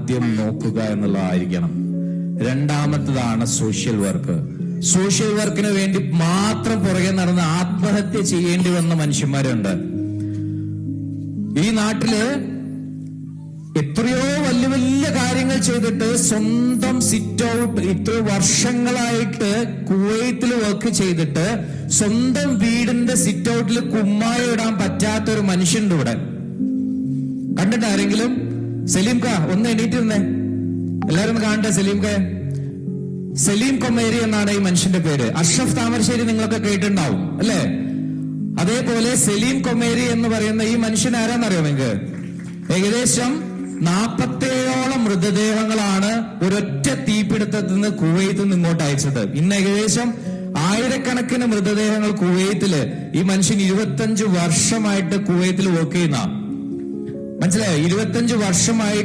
ആദ്യം നോക്കുക എന്നുള്ളതായിരിക്കണം. രണ്ടാമത്തതാണ് social work. Social വർക്കിന് വേണ്ടി മാത്രം പുറകെ നടന്ന് ആത്മഹത്യ ചെയ്യേണ്ടി വന്ന മനുഷ്യന്മാരുണ്ട്. ഈ നാട്ടില് എത്രയോ വലിയ വലിയ കാര്യങ്ങൾ ചെയ്തിട്ട് സ്വന്തം സിറ്റ് ഔട്ട് ഇത്ര വർഷങ്ങളായിട്ട് കുവൈത്തിൽ വർക്ക് ചെയ്തിട്ട് സ്വന്തം വീടിന്റെ സിറ്റ് ഔട്ടിൽ കുമ്മായ ഇടാൻ പറ്റാത്തൊരു മനുഷ്യനുണ്ട് ഇവിടെ. കണ്ടിട്ട് ആരെങ്കിലും? സലീം ക ഒന്ന് എണീറ്റിരുന്നേ, എല്ലാരും കാണട്ടെ. സലീം കൊമേരി എന്നാണ് ഈ മനുഷ്യന്റെ പേര്. അഷ്റഫ് താമരശ്ശേരി നിങ്ങളൊക്കെ കേട്ടിട്ടുണ്ടാവും അല്ലെ? അതേപോലെ സലീം കൊമേരി എന്ന് പറയുന്ന ഈ മനുഷ്യൻ ആരാന്നറിയോ നിങ്ങൾക്ക്? ഏകദേശം 47ഓളം മൃതദേഹങ്ങളാണ് ഒരൊറ്റ തീപിടുത്തത്തിൽ നിന്ന് കുവൈത്തിൽ നിന്ന് ഇങ്ങോട്ട് അയച്ചത്. ഇന്ന് ഏകദേശം 1000കണക്കിന് മൃതദേഹങ്ങൾ കുവൈത്തില്. ഈ മനുഷ്യൻ 25 വർഷമായിട്ട് കുവൈത്തിൽ വർക്ക് ചെയ്യുന്ന, മനസ്സിലായോ? 25 വർഷമായി